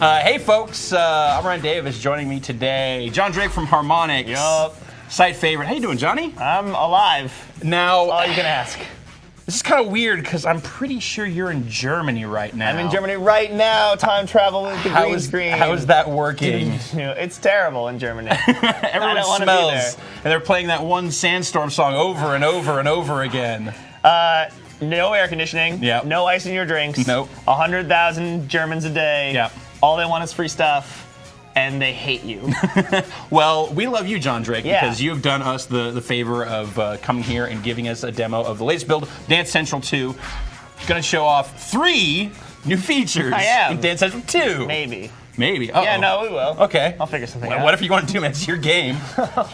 Hey folks, I'm Ryan Davis. Joining me today, John Drake from Harmonix. Yup. Site favorite. How you doing, Johnny? I'm alive. Now, All you can ask. This is kind of weird because I'm pretty sure you're in Germany right now. I'm in Germany right now. Time travel with the green screen. How is that working? It's terrible in Germany. Everyone smells, and they're playing that one Sandstorm song over and over and over again. No air conditioning. Yep. No ice in your drinks. Nope. 100,000 Germans a day. Yep. All they want is free stuff, and they hate you. Well, we love you, John Drake, Yeah. because you have done us the favor of coming here and giving us a demo of the latest build, Dance Central 2. Going to show off 3 new features I am. in Dance Central 2. Maybe. Maybe. Uh-oh. Yeah, no, we will. Okay. I'll figure something Well, out. whatever you want to do, man. It's your game.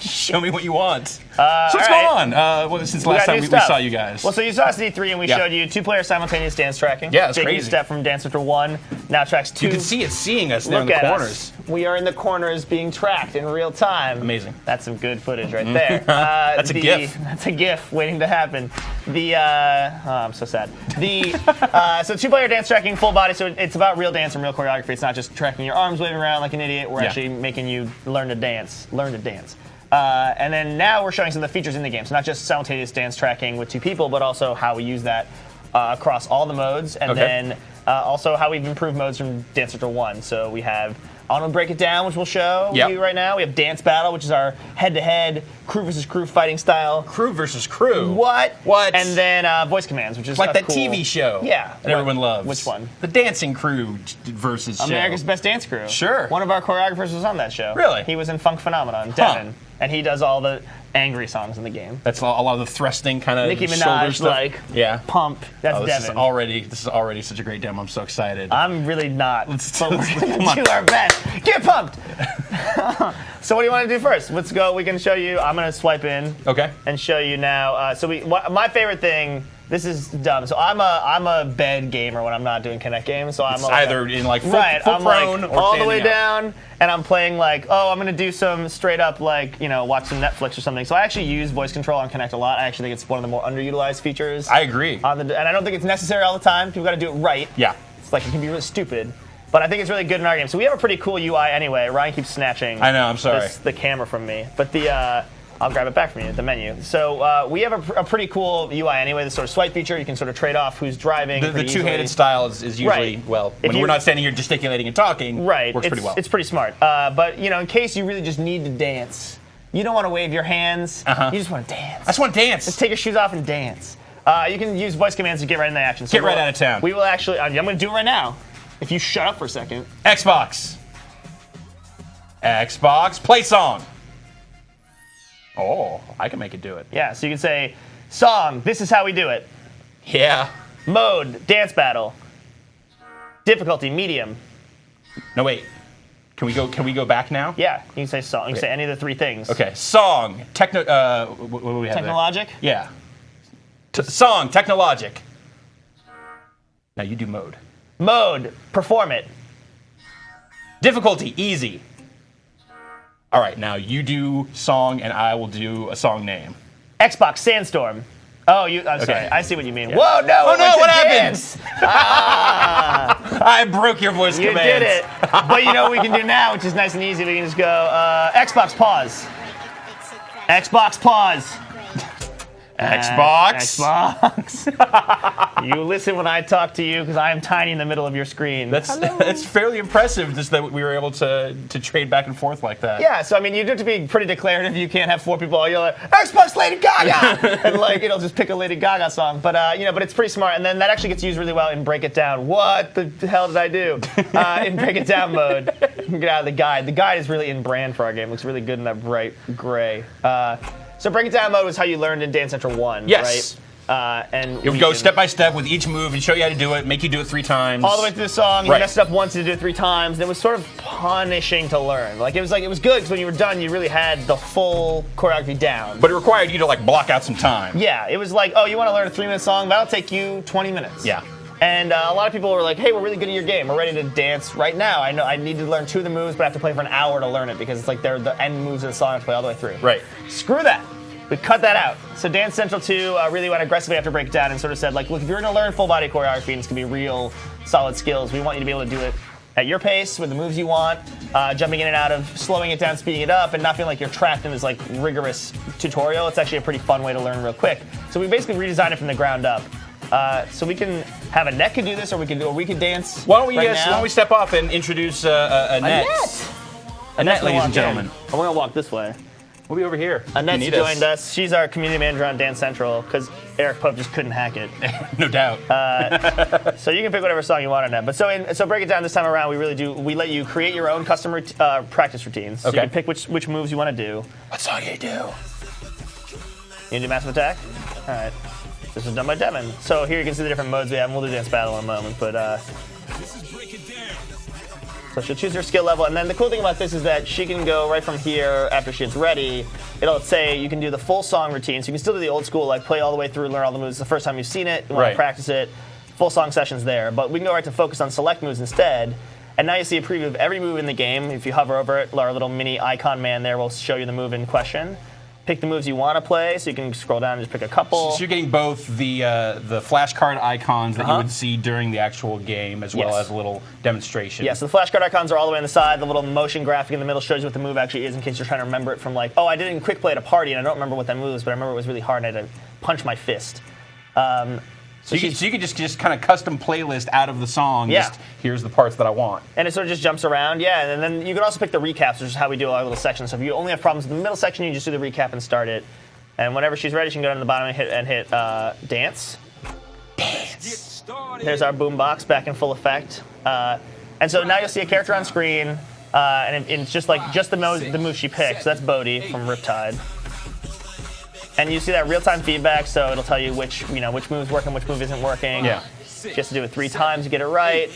Show me what you want. So what's all going right. on? Since the last got time new we stuff. saw you guys. Well, so you saw us at E3 and we Yeah. showed you 2-player simultaneous dance tracking. Yeah, it's Big new crazy. step from Dance Central 1. Now tracks 2. You can see it seeing us there in Look the at corners. us. We are in the corners being tracked in real time. Amazing. That's some good footage right there. That's a GIF. That's a GIF waiting to happen. I'm so sad. So 2-player dance tracking, full body. So it's about real dance and real choreography. It's not just tracking your arms waving around like an idiot. We're Yeah. actually making you learn to dance. And then now we're showing some of the features in the game. So not just simultaneous dance tracking with 2 people, but also how we use that across all the modes. And Okay. then also how we've improved modes from Dance Central 1. So we have I Want to Break It Down, which we'll show Yep. you right now. We have Dance Battle, which is our head-to-head crew versus crew fighting style. Crew versus crew. What? What? And then Voice Commands, which is Like a that cool TV show. Yeah. That everyone loves. Which one? The Dancing Crew versus show. America's Best Dance Crew. Sure. One of our choreographers was on that show. Really? He was in Funk Phenomenon, Devin. And he does all the angry songs in the game. That's a lot of the thrusting kind of Nicki shoulder Minaj, stuff. like, yeah. Pump. That's This is Devin. already such a great demo. I'm so excited. I'm really not. But we're come going on. to do our best. Get pumped! So what do you want to do first? Let's go. We can show you. I'm going to swipe in. Okay. And show you now. My favorite thing. This is dumb. So I'm a bed gamer when I'm not doing Kinect games. So I'm It's either in like full I'm prone like or all the way standing up. down, and I'm playing like, I'm gonna do some straight up like watch some Netflix or something. So I actually use voice control on Kinect a lot. I actually think it's one of the more underutilized features. I agree. And I don't think it's necessary all the time. People got to do it right. Yeah. It's like it can be really stupid. But I think it's really good in our game. So we have a pretty cool UI anyway. Ryan keeps snatching. I know, I'm sorry. The camera from me. But I'll grab it back from you, the menu. So we have a pretty cool UI anyway, the sort of swipe feature. You can sort of trade off who's driving. The pretty two-handed easily. style is usually, Right. well, If when you- we're not standing here gesticulating and talking, Right. works pretty well. It's pretty smart. But, in case you really just need to dance, you don't want to wave your hands. Uh-huh. You just want to dance. I just want to dance. Just take your shoes off and dance. You can use voice commands to get right in the action. So Get right out of town. We will actually, I'm going to do it right now. If you shut up for a second. Xbox, play song. Oh, I can make it do it. Yeah, so you can say, song, this is how we do it. Yeah. Mode, dance battle. Difficulty, medium. No, wait. Can we go back now? Yeah, you can say song. You can say any of the 3 things. Okay. Song, techno. What do we have there? Technologic? Yeah. Song, technologic. Now you do mode. Mode, perform it. Difficulty, easy. All right, now you do song, and I will do a song name. Xbox, Sandstorm. Oh, I'm sorry. Okay. I see what you mean. Yeah. Whoa, no! Oh, it no, went to what happened? dance. Ah, I broke your voice you commands. did it. But you know what we can do now, which is nice and easy? We can just go, Xbox, pause. Xbox, pause. Xbox. You listen when I talk to you because I am tiny in the middle of your screen. That's fairly impressive, just that we were able to trade back and forth like that. Yeah, so I mean, you have to be pretty declarative. You can't have 4 people all yell, Xbox Lady Gaga! And like, it'll just pick a Lady Gaga song. But, but it's pretty smart. And then that actually gets used really well in Break It Down. What the hell did I do? In Break It Down mode. Get out of the guide. The guide is really in brand for our game. Looks really good in that bright gray. So Break It Down mode was how you learned in Dance Central 1, Yes. right? And It would go step by step with each move and show you how to do it, make you do it 3 times. all the way through the song. Right. You messed it up once, you did it 3 times. And it was sort of punishing to learn. It was good because when you were done, you really had the full choreography down. But it required you to block out some time. Yeah, it was like, oh, you want to learn a 3-minute song? That'll take you 20 minutes. Yeah. And a lot of people were like, hey, we're really good at your game. We're ready to dance right now. I know I need to learn 2 of the moves, but I have to play for an hour to learn it because it's like they're the end moves of the song I have to play all the way through. Right. Screw that. We cut that out. So Dance Central 2 really went aggressively after Break It Down and sort of said, look, if you're going to learn full body choreography and it's going to be real solid skills, we want you to be able to do it at your pace with the moves you want, jumping in and out of, slowing it down, speeding it up, and not feeling like you're trapped in this like rigorous tutorial. It's actually a pretty fun way to learn real quick. So we basically redesigned it from the ground up. So we can have Annette could do this, or we could dance. Why don't we right now. why don't we step off and introduce Annette? Annette, ladies and gentlemen. I'm gonna walk this way. We'll be over here. Annette's joined us. She's our community manager on Dance Central because Eric Pope just couldn't hack it. No doubt. So you can pick whatever song you want, Annette. But so break it down this time around. We let you create your own custom practice routines. So you can pick which moves you want to do. What song you do? You do Massive Attack? All right. This is done by Devin. So here you can see the different modes we have, and we'll do Dance Battle in a moment. But so she'll choose her skill level, and then the cool thing about this is that she can go right from here after she gets ready. It'll say you can do the full song routine, so you can still do the old school, like play all the way through, learn all the moves. It's the first time you've seen it, you want to practice it. Full song sessions there, but we can go right to focus on select moves instead. And now you see a preview of every move in the game. If you hover over it, our little mini icon man there will show you the move in question. Pick the moves you want to play, so you can scroll down and just pick a couple. So you're getting both the flashcard icons that you would see during the actual game, as well as a little demonstration. Yeah, so the flashcard icons are all the way on the side. The little motion graphic in the middle shows you what the move actually is in case you're trying to remember it from like, oh, I did it in quick play at a party, and I don't remember what that move was, but I remember it was really hard, and I had to punch my fist. So you could just kind of custom playlist out of the song. Yeah. Just here's the parts that I want. And it sort of just jumps around, yeah. And then you can also pick the recaps, which is how we do our little sections. So if you only have problems in the middle section, you just do the recap and start it. And whenever she's ready, she can go down to the bottom and hit dance. Dance. There's our boombox back in full effect. And so now you'll see a character on screen, and it's just the move she picked. So that's Bodhi from Riptide. And you see that real-time feedback, so it'll tell you which move's working, which move isn't working. Yeah. She has to do it 3 times to get it right.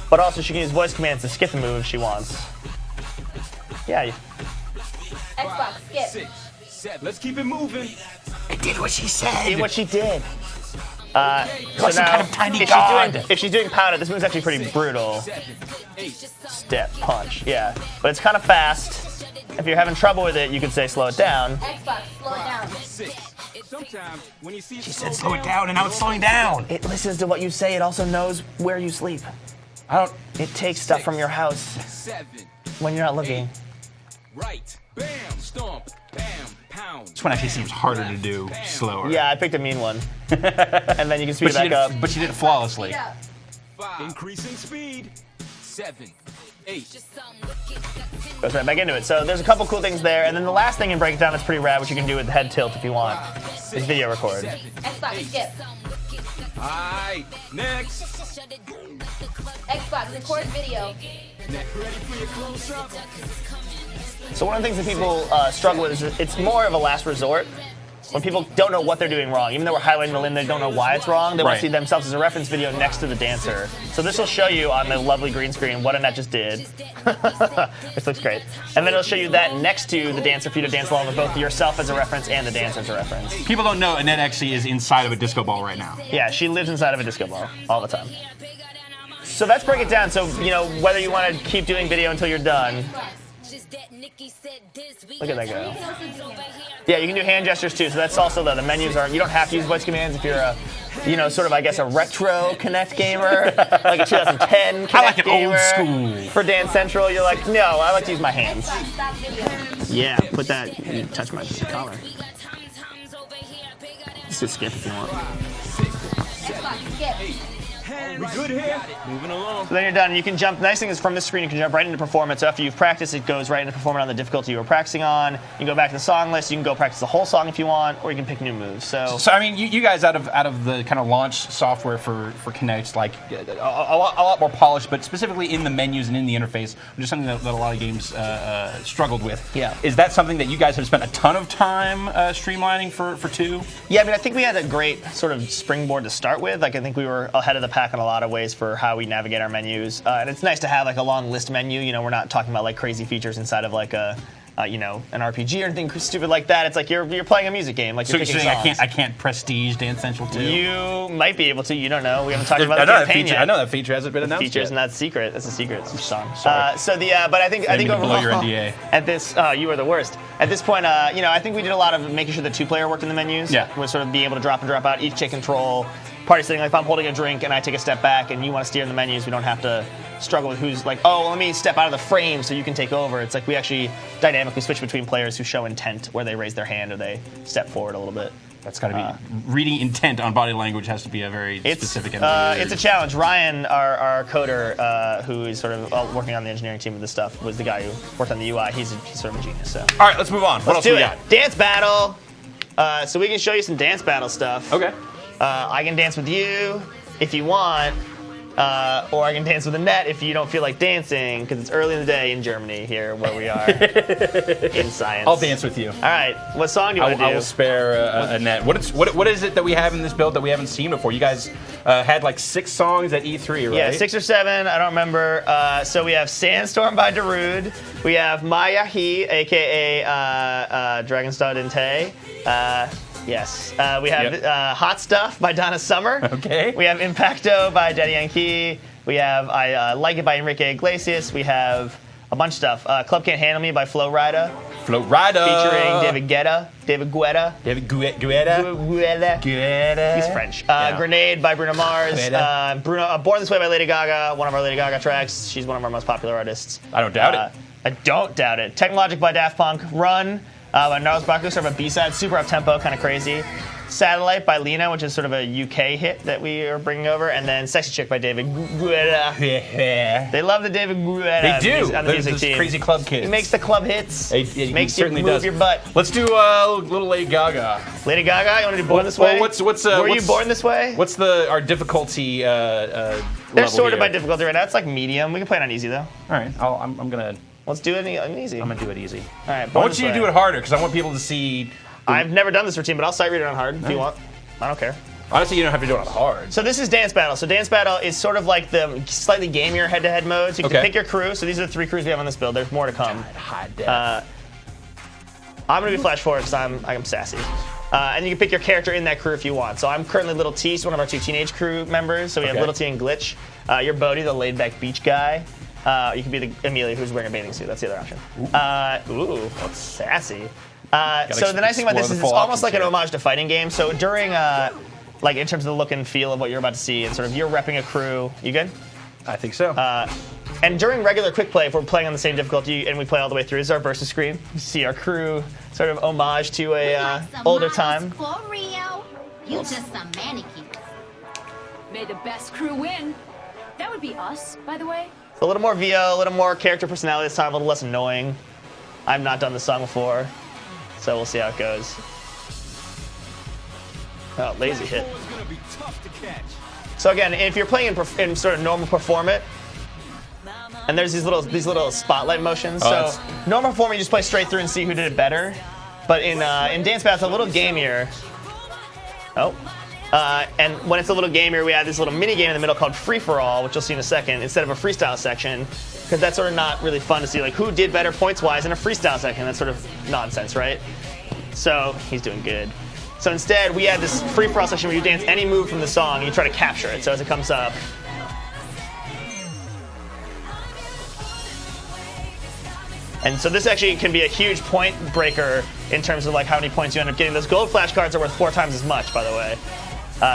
But also she can use voice commands to skip the move if she wants. Yeah. Xbox, skip. 6, 7. Let's keep it moving. I did what she said. Did what she did. You're some kind of tiny god. If she's doing pound it, this move's actually pretty brutal. 7, 8. Step, punch, yeah. But it's kind of fast. If you're having trouble with it, you could say slow it down. Xbox, slow it down. 6. Sometimes when you see it She said slow it down, and now it's slowing down. It listens to what you say. It also knows where you sleep. It takes stuff from your house 7. when you're not looking. Right. Bam. Stomp. Bam. Pound. This one actually seems harder to do slower. Yeah, I picked a mean one. And then you can speed it back up. But she did it flawlessly. Yeah. 5. Increasing speed. 7, 8. Goes right back into it. So there's a couple cool things there. And then the last thing in Break It Down that's pretty rad, which you can do with the head tilt if you want, is video record. Xbox, skip. Alright. Next. Xbox, record video. Next. Ready for your close-up? So one of the things that people struggle with is it's more of a last resort. When people don't know what they're doing wrong, even though we're highlighting the limb, they don't know why it's wrong. They want to see themselves as a reference video next to the dancer. So this will show you on the lovely green screen what Annette just did. This looks great. And then it'll show you that next to the dancer for you to dance along with both yourself as a reference and the dancer as a reference. People don't know Annette actually is inside of a disco ball right now. Yeah, she lives inside of a disco ball all the time. So let's break it down. So, whether you want to keep doing video until you're done. Look at that go. Yeah, you can do hand gestures too. So that's also the menus are. You don't have to use voice commands if you're a, sort of a retro Kinect gamer, like a 2010 Kinect I like it gamer. old school. For Dance Central, you're like, no, I like to use my hands. Yeah, put that. You touch my collar. Just skip if you want. Xbox, skip. We good here? Moving along. So then you're done. You can jump. Nice thing is from this screen, you can jump right into performance. So after you've practiced, it goes right into performance on the difficulty you were practicing on. You can go back to the song list. You can go practice the whole song if you want, or you can pick new moves. So I mean, you guys out of the kind of launch software for Kinect, like a lot more polished, but specifically in the menus and in the interface, which is something that a lot of games struggled with. Yeah. Is that something that you guys have spent a ton of time streamlining for 2? yeah, I mean, I think we had a great sort of springboard to start with. Like, I think we were ahead of the pack in a lot of ways for how we navigate our menus. And it's nice to have like a long list menu. We're not talking about like crazy features inside of like a an RPG or anything stupid like that. It's like you're playing a music game. Like So you're you're picking saying songs. I can't prestige Dance Central 2? You might be able to. You don't know. We haven't talked about the I know that campaign feature. yet. I know that feature hasn't been announced Features, yet. and that's secret. That's a secret song. Sorry. But I think mean to blow overall your NDA. at this, you are the worst. At this point, I think we did a lot of making sure the 2-player worked in the menus. Yeah. We're sort of being able to drop and drop out, each take control. party setting. Like if I'm holding a drink and I take a step back and you want to steer in the menus, we don't have to struggle with who's like, oh, well, let me step out of the frame so you can take over. It's like we actually dynamically switch between players who show intent, where they raise their hand or they step forward a little bit. That's got to be reading intent on body language has to be a very specific. It's a challenge. Ryan, our coder, who is sort of working on the engineering team of this stuff, was the guy who worked on the UI. He's sort of a genius. So. All right, let's move on. What else do we it. got? Dance battle. So we can show you some dance battle stuff. Okay. I can dance with you if you want, or I can dance with Annette if you don't feel like dancing, because it's early in the day in Germany here where we are in science. I'll dance with you. All right. What song do you want to do? I will spare Annette. What is it that we have in this build that we haven't seen before? You guys had like 6 songs at E3, right? Yeah, 6 or 7. I don't remember. So we have Sandstorm by Darude. We have Maya He, a.k.a. Dragonstar Dente. Yes. We have Hot Stuff by Donna Summer. Okay. We have Impacto by Daddy Yankee. We have I Like It by Enrique Iglesias. We have a bunch of stuff. Club Can't Handle Me by Flo Rida. Flo Rida. Featuring David Guetta. David Guetta. He's French. Grenade by Bruno Mars. Born This Way by Lady Gaga, one of our Lady Gaga tracks. She's one of our most popular artists. I don't doubt it. I don't doubt it. Technologic by Daft Punk. Run by Gnarls Barkley, sort of a B-side, super up-tempo, kind of crazy. Satellite by Lena, which is sort of a UK hit that we are bringing over. And then Sexy Chick by David Guetta. They love the David Guetta. They do. On the music Those team. Crazy club kids. He makes the club hits. He makes you certainly move does. your butt. Let's do little Lady Gaga. Lady Gaga, you want to do Born This Way? Were you born this way? What's our difficulty They're level sorted here? by difficulty right now. It's like medium. We can play it on easy, though. All right. I'm gonna. Let's do it on easy. I'm gonna do it easy. All right. I want you to do it harder because I want people to see. I've never done this routine, but I'll sight read it on hard if you want. I don't care. Honestly, you don't have to do it on hard. So this is Dance Battle. So Dance Battle is sort of like the slightly gamier head-to-head mode. So you can pick your crew. So these are the 3 crews we have on this build. There's more to come. High def. I'm going to be Flash Forward because I'm sassy. And you can pick your character in that crew if you want. So I'm currently Little T, one of our 2 teenage crew members. So we have Little T and Glitch. You're Bodhi, the laid-back beach guy. You can be the Amelia who's wearing a bathing suit. That's the other option. Ooh, that's sassy. So the nice thing about this is it's almost like an homage to fighting games. So during, like in terms of the look and feel of what you're about to see, and sort of you're repping a crew. You good? I think so. And during regular quick play, if we're playing on the same difficulty and we play all the way through, this is our versus screen. You see our crew, sort of homage to a older time. For real, you just some mannequins. May the best crew win. That would be us, by the way. A little more VO, a little more character personality this time, a little less annoying. I've not done this song before, so we'll see how it goes. Oh, lazy hit. Gonna be tough to catch. So again, if you're playing in sort of normal perform it, and there's these little spotlight motions. So normal perform, you just play straight through and see who did it better. But in Dance Battle, it's a little gamier. Oh. And when it's a little gamier, we have this little mini game in the middle called Free For All, which you'll see in a second, instead of a freestyle section, because that's sort of not really fun to see, like who did better points-wise in a freestyle section. That's sort of nonsense, right? So he's doing good. So instead, we had this Free For All section where you dance any move from the song and you try to capture it. So as it comes up. And so this actually can be a huge point breaker in terms of like how many points you end up getting. Those gold flashcards are worth 4 times as much, by the way.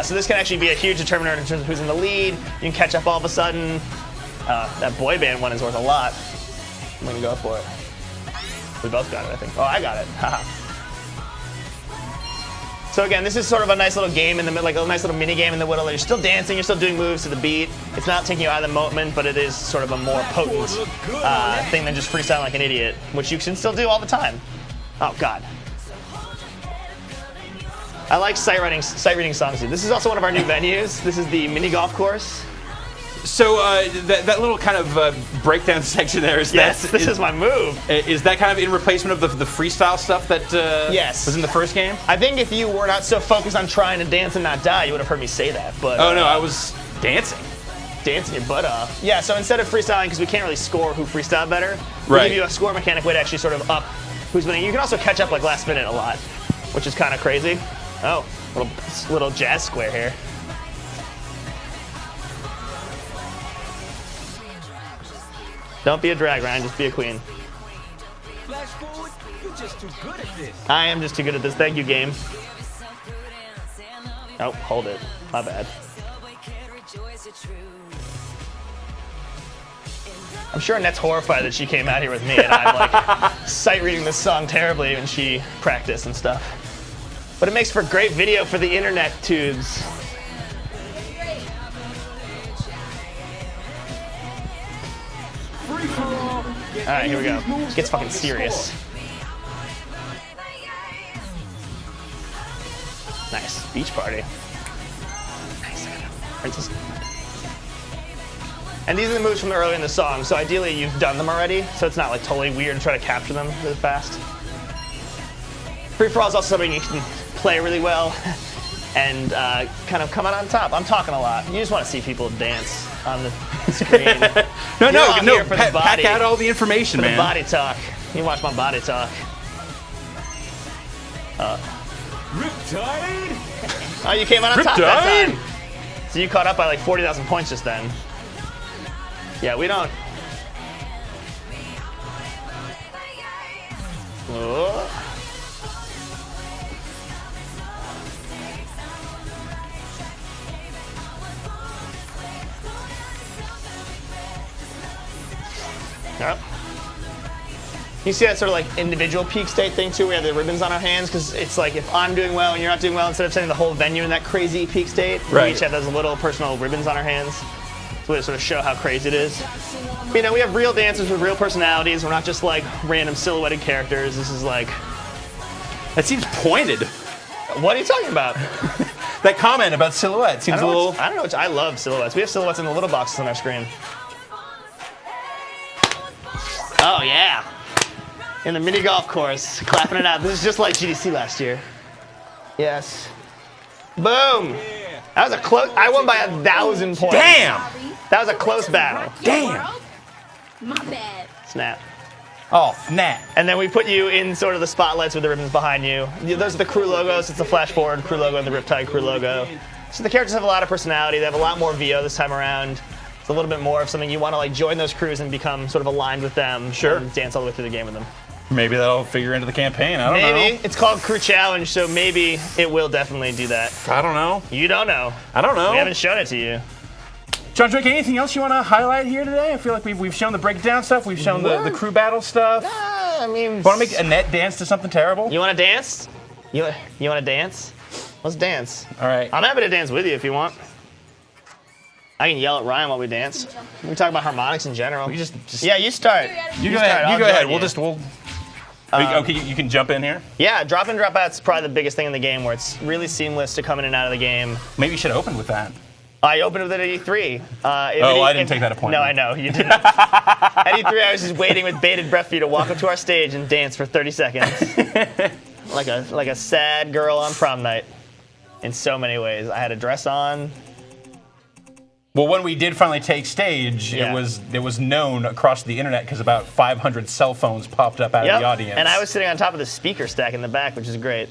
So this can actually be a huge determiner in terms of who's in the lead. You can catch up all of a sudden. That boy band one is worth a lot. I'm gonna go for it. We both got it, I think. Oh, I got it. Haha. So again, this is sort of a nice little game in the middle, like a nice little mini game in the middle. You're still dancing, you're still doing moves to the beat. It's not taking you out of the moment, but it is sort of a more potent thing than just freestyling like an idiot, which you can still do all the time. Oh God. I like sight reading songs. This is also one of our new venues. This is the mini golf course. So that little kind of breakdown section there is this is my move. Is that kind of in replacement of the freestyle stuff that was in the first game? I think if you were not so focused on trying to dance and not die, you would have heard me say that. But oh no, I was dancing. Dancing your butt off. Yeah, so instead of freestyling, because we can't really score who freestyled better, right. we give you a score mechanic way to actually sort of up who's winning. You can also catch up like last minute a lot, which is kind of crazy. Oh, little jazz square here. Don't be a drag, Ryan. Just be a queen. Flash forward, you're just too good at this. I am just too good at this. Thank you, game. Oh, hold it. My bad. I'm sure Annette's horrified that she came out here with me and I'm like sight reading this song terribly when she practiced and stuff. But it makes for great video for the internet tubes. Alright, here we go. It gets fucking serious. Nice. Beach party. Nice. Princess. And these are the moves from earlier in the song, so ideally you've done them already, so it's not like totally weird to try to capture them really fast. Free for all is also something you can play really well and kind of come out on top. I'm talking a lot. You just want to see people dance on the screen. no. For the body, pack out all the information, for man. the body talk. You watch my body talk. Riptide? Oh, you came out on top that time. So you caught up by like 40,000 points just then. Yeah, we don't. Oh. Yep. You see that sort of like individual peak state thing too? We have the ribbons on our hands because it's like if I'm doing well and you're not doing well, instead of sending the whole venue in that crazy peak state, we each have those little personal ribbons on our hands. So we sort of show how crazy it is. You know, we have real dancers with real personalities. We're not just like random silhouetted characters. This is like. That seems pointed. What are you talking about? That comment about silhouette seems a little. I don't know. I love silhouettes. We have silhouettes in the little boxes on our screen. Oh yeah. In the mini golf course, clapping it out. This is just like GDC last year. Yes. Boom. That was a close. I won by 1,000 points. Damn. That was a close battle. Damn. My bad. Snap. Oh, snap. And then we put you in sort of the spotlights with the ribbons behind you. Those are the crew logos. It's the Flash Forward crew logo and the Riptide crew logo. So the characters have a lot of personality. They have a lot more VO this time around. It's a little bit more of something you want to like join those crews and become sort of aligned with them. Sure. And dance all the way through the game with them. Maybe that'll figure into the campaign. I don't know. Maybe. It's called Crew Challenge, so maybe it will definitely do that. I don't know. You don't know. I don't know. We haven't shown it to you. John Drake, anything else you want to highlight here today? I feel like we've shown the breakdown stuff. We've shown the crew battle stuff. I mean, Want to make Annette dance to something terrible? you want to dance? You want to dance? Let's dance. All right. I'm happy to dance with you if you want. I can yell at Ryan while we dance. We can talk about harmonics in general. We just Yeah, you start. you go start. ahead. I'll You go ahead. join you. Okay, you can jump in here. Yeah, drop in, drop out's probably the biggest thing in the game, where it's really seamless to come in and out of the game. Maybe you should open with that. I opened with it at E3. I didn't take that appointment. No, I know you didn't. At E3, I was just waiting with bated breath for you to walk up to our stage and dance for 30 seconds, like a sad girl on prom night. In so many ways, I had a dress on. Well, when we did finally take stage, Yeah. it was known across the internet because about 500 cell phones popped up out of the audience. And I was sitting on top of the speaker stack in the back, which is great.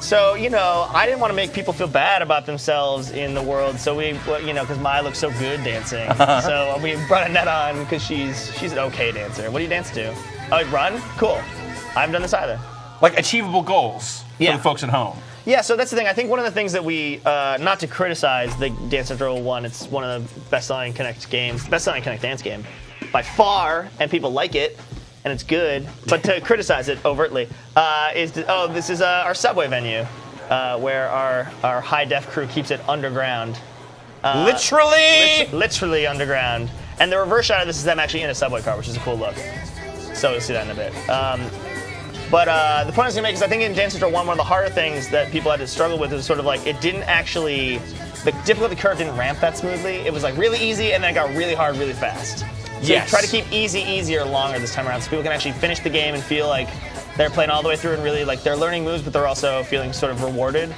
So, you know, I didn't want to make people feel bad about themselves in the world, so because Maya looks so good dancing. So we brought Annette on because she's an okay dancer. What do you dance to? Oh, run? Cool. I haven't done this either. Like achievable goals for Yeah. the folks at home. Yeah, so that's the thing. I think one of the things that we, not to criticize the Dance Central 1, it's one of the best-selling Kinect games, best-selling Kinect dance game by far, and people like it, and it's good, but to criticize it overtly this is our subway venue, where our high-def crew keeps it underground. Literally underground. And the reverse shot of this is them actually in a subway car, which is a cool look. So you'll see that in a bit. But the point I was going to make is I think in Dance Central 1, one of the harder things that people had to struggle with is sort of like it didn't actually, the difficulty curve didn't ramp that smoothly. It was like really easy and then it got really hard really fast. So Yes. try to keep easy easier longer this time around so people can actually finish the game and feel like they're playing all the way through and really like they're learning moves, but they're also feeling sort of rewarded.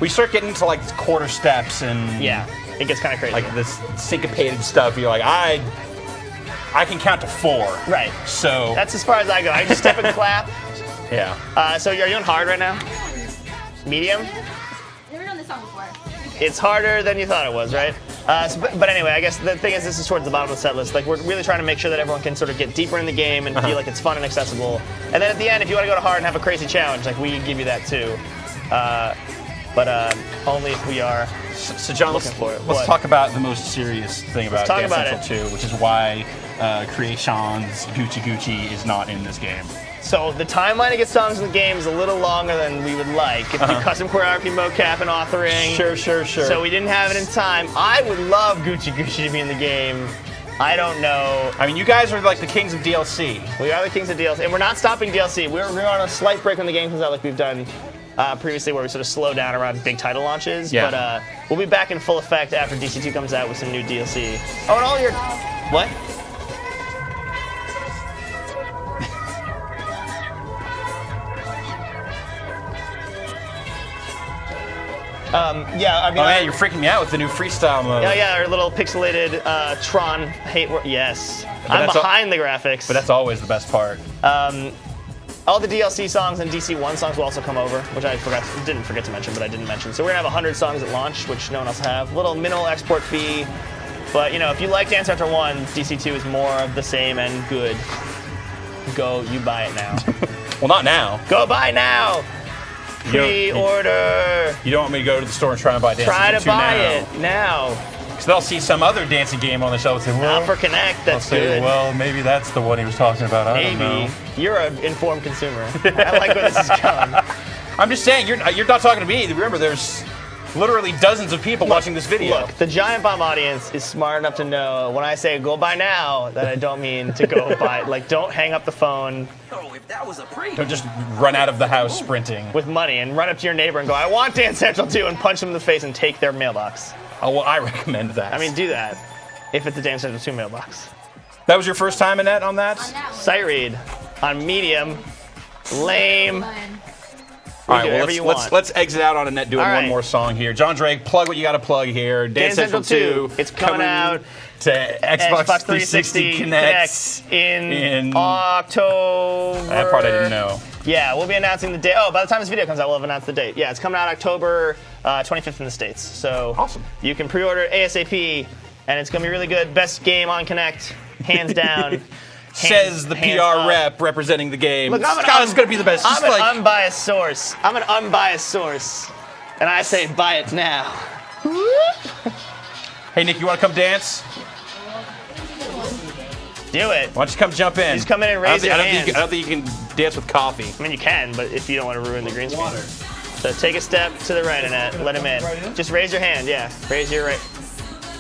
We start getting into like quarter steps and Yeah, it gets kind of crazy. like this syncopated stuff. You're like, I can count to 4. Right. So That's as far as I go. I just step and clap. yeah. So are you on hard right now? Medium? Never done this song before. It's harder than you thought it was, right? But anyway, I guess the thing is this is towards the bottom of the set list. Like, we're really trying to make sure that everyone can sort of get deeper in the game and feel like it's fun and accessible. And then at the end, if you want to go to hard and have a crazy challenge, like, we give you that too. but only if we are. So John, Looking for it. let's What? talk about the most serious thing about talk Dance about Central 2, which is why Creation's Gucci Gucci is not in this game. So the timeline to get songs in the game is a little longer than we would like. If you custom choreography, mocap, and authoring. Sure. So we didn't have it in time. I would love Gucci Gucci to be in the game. I don't know. I mean, you guys are like the kings of DLC. We are the kings of DLC, and we're not stopping DLC. We're on a slight break when the game comes out, like we've done previously, where we sort of slow down around big title launches. Yeah. But we'll be back in full effect after DC2 comes out with some new DLC. Oh, and all your what? Yeah, I mean, Oh man, you're freaking me out with the new freestyle mode. yeah, our little pixelated Tron hate. Yes, I'm that's behind the graphics. But that's always the best part. All the DLC songs and DC1 songs will also come over, which I didn't forget to mention, but I didn't mention. So we're gonna have 100 songs at launch, which no one else have. Little minimal export fee, but you know, if you like Dance Central 1, DC2 is more of the same and good. Go, you buy it now. Well, not now. Go buy now. Pre-order. You don't want me to go to the store and try to buy Dance Try to Central 2 buy now. it now. Because they'll see some other dancing game on the shelf and say, well, Not for Kinect. they'll That's say, good. well, maybe that's the one he was talking about. I don't Maybe know. you're an informed consumer. I like where this is going. I'm just saying, you're not talking to me. Remember, there's literally dozens of people watching this video. Look, the Giant Bomb audience is smart enough to know when I say go buy now that I don't mean to go buy. Like, don't hang up the phone Oh, if that was a pre. Don't just run out of the house sprinting. with money and run up to your neighbor and go, I want Dance Central 2, and punch them in the face and take their mailbox. Oh, well, I recommend that. I mean, do that if it's a Dance Central 2 mailbox. that was your first time, Annette, on that? On that one. Sight read on medium. Lame. Fun. All right, do well, whatever you let's want. let's exit out on Annette doing All one right. more song here. John Drake, plug what you got to plug here. Dance Central 2. It's coming out to Xbox 360 Kinect. Kinect in in- October. That part I didn't know. Yeah, we'll be announcing the date. Oh, by the time this video comes out, we'll have announced the date. Yeah, it's coming out October 25th in the States. So Awesome. You can pre-order it ASAP, and it's going to be really good. Best game on Kinect, hands down. Says the hands PR up. rep representing the game. Look, I'm an God, it's going to be the best. I'm Just an like, unbiased source. I'm an unbiased source. And I say buy it now. hey, Nick, you want to come dance? Do it. Why don't you come jump in? Just come in and raise your I don't hands. think I don't think you can dance with coffee. I mean, you can, but if you don't want to ruin the green screen. So take a step to the right, Annette. Let him in. Just raise your hand, yeah. Raise your right.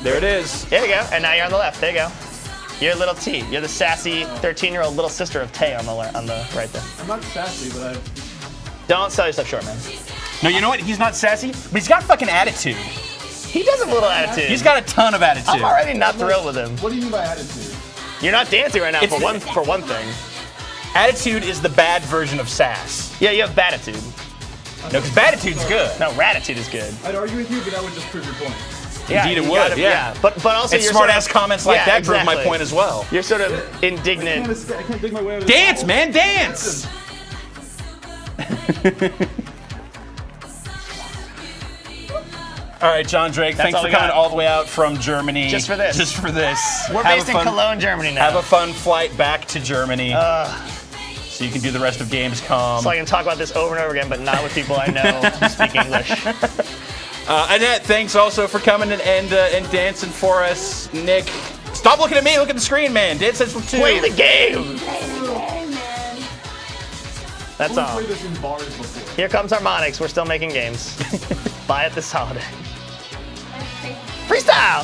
There it is. There you go. And now you're on the left. There you go. You're little T. You're the sassy 13-year-old little sister of Tay on the right there. I'm not sassy, but I. Don't sell yourself short, man. No, you know what? He's not sassy, but he's got fucking attitude. He does have a little attitude. He's got a ton of attitude. I'm already not thrilled with him. What do you mean by attitude? You're not dancing right now It's- for one thing. Attitude is the bad version of sass. Yeah, you have batitude. No, because batitude's good. No, ratitude is good. I'd argue with you, but that would just prove your point. Yeah, Indeed it you would, gotta- yeah. But also And you're smart sort ass of- comments like yeah, that prove my exactly. point as well. You're sort of indignant. I can't dig my way out of Dance, this. man, dance! All right, John Drake, thanks all for we coming got. all the way out from Germany. Just for this. Just for this. We're Have based a in fun- Cologne, Germany now. Have a fun flight back to Germany. So you can do the rest of Gamescom. So I can talk about this over and over again, but not with people I know who speak English. Annette, thanks also for coming and dancing for us. Nick, stop looking at me. Look at the screen, man. Dance Central 2. Play the game! That's I've all. played this in bars before. Here comes Harmonix. We're still making games. Buy it this holiday. Freestyle!